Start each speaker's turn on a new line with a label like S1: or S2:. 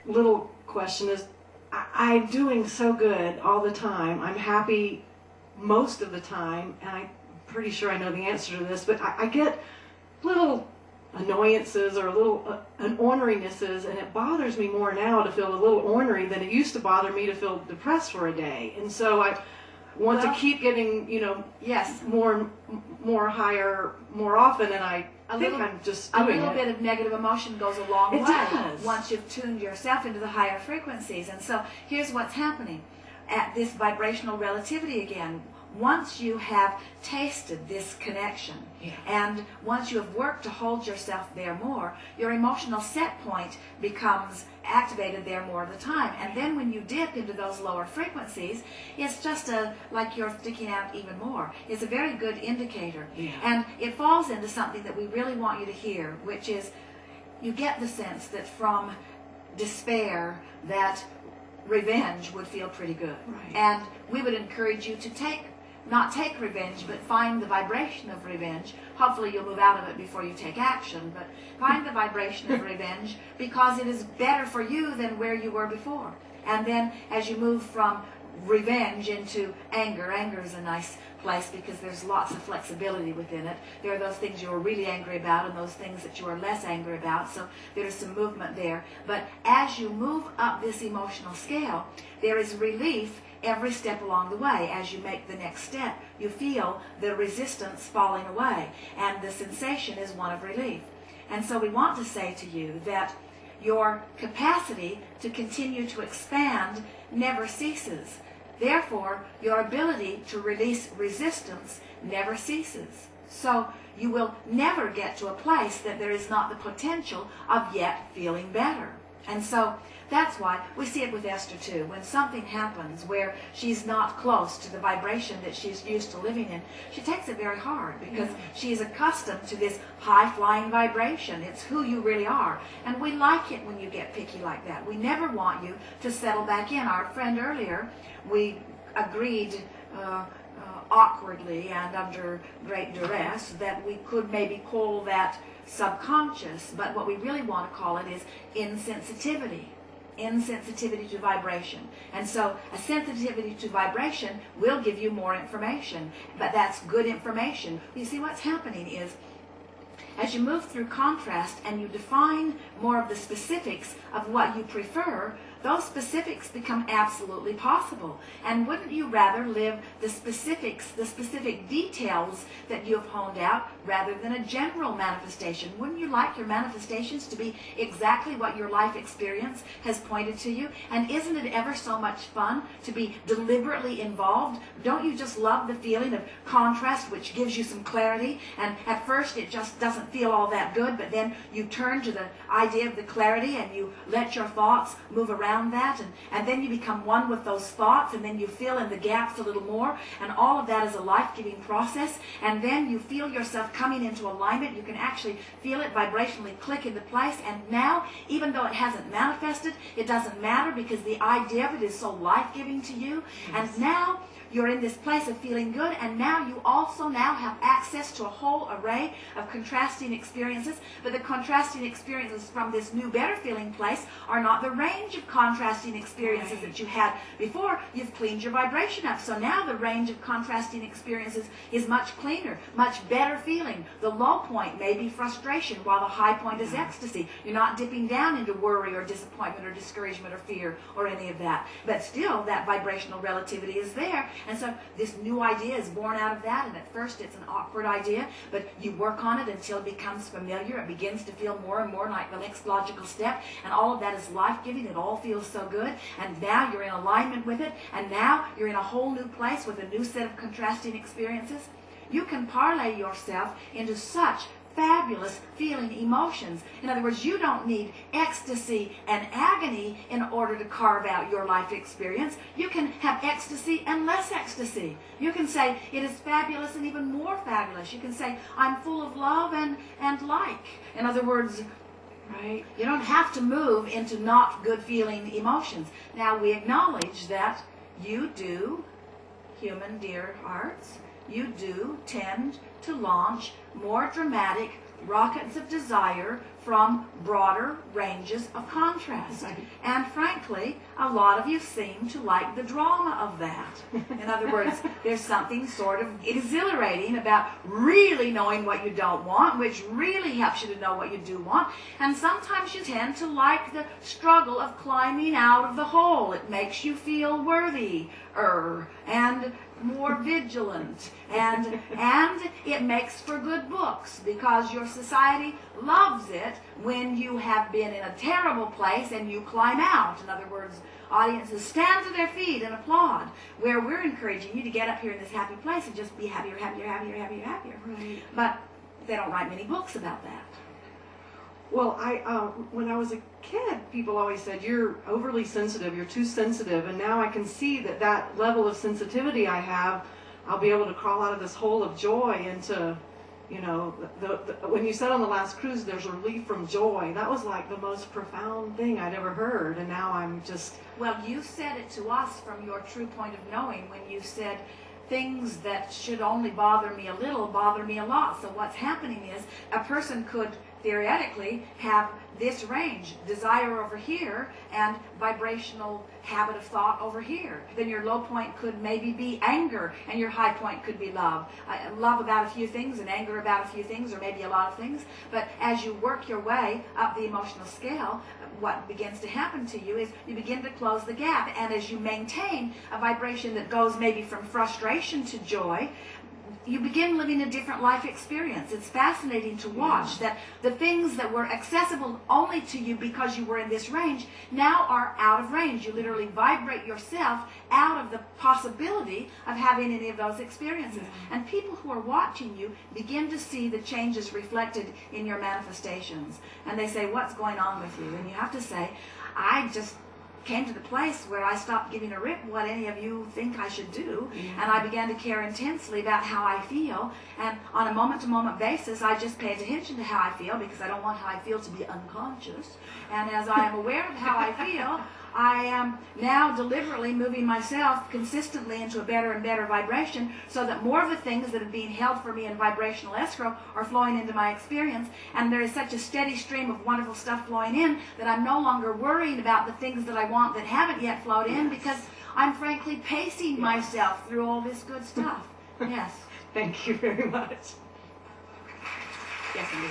S1: little question is, I'm doing so good all the time. I'm happy most of the time, and I'm pretty sure I know the answer to this, but I get little annoyances or little ornerinesses, and it bothers me more now to feel a little ornery than it used to bother me to feel depressed for a day. And so I want to keep getting,
S2: yes,
S1: more higher, more often, and I think I'm just doing
S2: a little bit of negative emotion goes a long way
S1: does.
S2: Once you've tuned yourself into the higher frequencies. And so here's what's happening at this vibrational relativity again. Once you have tasted this connection, and once you have worked to hold yourself there more, your emotional set point becomes activated there more of the time. And then when you dip into those lower frequencies, it's just like you're sticking out even more. It's a very good indicator. And it falls into something that we really want you to hear, which is you get the sense that from despair that revenge would feel pretty good. And we would encourage you to not take revenge, but find the vibration of revenge. Hopefully you'll move out of it before you take action, but find the vibration of revenge, because it is better for you than where you were before. And then as you move from revenge into anger, anger is a nice place because there's lots of flexibility within it. There are those things you are really angry about and those things that you are less angry about, so there's some movement there. But as you move up this emotional scale, there is relief every step along the way. As you make the next step, you feel the resistance falling away, and the sensation is one of relief. And so we want to say to you that your capacity to continue to expand never ceases. Therefore, your ability to release resistance never ceases. So you will never get to a place that there is not the potential of yet feeling better. And so that's why we see it with Esther too. When something happens where she's not close to the vibration that she's used to living in, she takes it very hard because she's accustomed to this high-flying vibration. It's who you really are. And we like it when you get picky like that. We never want you to settle back in. Our friend earlier, we agreed awkwardly and under great duress that we could maybe call that subconscious, but what we really want to call it is insensitivity. Insensitivity to vibration. And so a sensitivity to vibration will give you more information, but that's good information. You see, what's happening is as you move through contrast and you define more of the specifics of what you prefer, those specifics become absolutely possible. And wouldn't you rather live the specifics, the specific details that you have honed out, rather than a general manifestation? Wouldn't you like your manifestations to be exactly what your life experience has pointed to you? And isn't it ever so much fun to be deliberately involved? Don't you just love the feeling of contrast, which gives you some clarity? And at first it just doesn't feel all that good, but then you turn to the idea of the clarity and you let your thoughts move around that, and then you become one with those thoughts, and then you fill in the gaps a little more, and all of that is a life-giving process. And then you feel yourself coming into alignment. You can actually feel it vibrationally click into place, and now, even though it hasn't manifested, it doesn't matter because the idea of it is so life-giving to you. And now you're in this place of feeling good, and now you also now have access to a whole array of contrasting experiences. But the contrasting experiences from this new, better feeling place are not the range of contrasting experiences that you had before. You've cleaned your vibration up. So now the range of contrasting experiences is much cleaner, much better feeling. The low point may be frustration, while the high point is ecstasy. You're not dipping down into worry or disappointment or discouragement or fear or any of that. But still, that vibrational relativity is there. And so this new idea is born out of that, and at first it's an awkward idea, but you work on it until it becomes familiar. It begins to feel more and more like the next logical step, and all of that is life-giving. It all feels so good, and now you're in alignment with it, and now you're in a whole new place with a new set of contrasting experiences. You can parlay yourself into such fabulous feeling emotions. In other words, you don't need ecstasy and agony in order to carve out your life experience. You can have ecstasy and less ecstasy. You can say it is fabulous and even more fabulous. You can say I'm full of love and like. In other words, right? You don't have to move into not good feeling emotions. Now we acknowledge that you do, human dear hearts, you do tend to launch more dramatic rockets of desire from broader ranges of contrast. And frankly, a lot of you seem to like the drama of that. In other words, there's something sort of exhilarating about really knowing what you don't want, which really helps you to know what you do want. And sometimes you tend to like the struggle of climbing out of the hole. It makes you feel worthier and more vigilant, and it makes for good books, because your society loves it when you have been in a terrible place and you climb out. In other words, audiences stand to their feet and applaud, where we're encouraging you to get up here in this happy place and just be happier, happier, happier, happier, happier.
S1: Right.
S2: But they don't write many books about that.
S1: Well, when I was a kid, people always said, you're overly sensitive, you're too sensitive, and now I can see that that level of sensitivity I have, I'll be able to crawl out of this hole of joy into, you know, when you said on the last cruise, there's relief from joy, that was like the most profound thing I'd ever heard, and now I'm just...
S2: Well, you said it to us from your true point of knowing when you said, things that should only bother me a little bother me a lot. So what's happening is a person could theoretically have this range, desire over here and vibrational habit of thought over here. Then your low point could maybe be anger, and your high point could be love. Love about a few things and anger about a few things, or maybe a lot of things. But as you work your way up the emotional scale, what begins to happen to you is you begin to close the gap. And as you maintain a vibration that goes maybe from frustration to joy, you begin living a different life experience. It's fascinating to watch that the things that were accessible only to you because you were in this range now are out of range. You literally vibrate yourself out of the possibility of having any of those experiences. And people who are watching you begin to see the changes reflected in your manifestations. And they say, what's going on with you? And you have to say, I just came to the place where I stopped giving a rip what any of you think I should do, and I began to care intensely about how I feel, and on a moment-to-moment basis I just pay attention to how I feel, because I don't want how I feel to be unconscious. And as I am aware of how I feel, I am now deliberately moving myself consistently into a better and better vibration, so that more of the things that are being held for me in vibrational escrow are flowing into my experience, and there is such a steady stream of wonderful stuff flowing in that I'm no longer worrying about the things that I want that haven't yet flowed in, because I'm frankly pacing myself through all this good stuff. Yes.
S1: Thank you very much.
S2: Yes, indeed.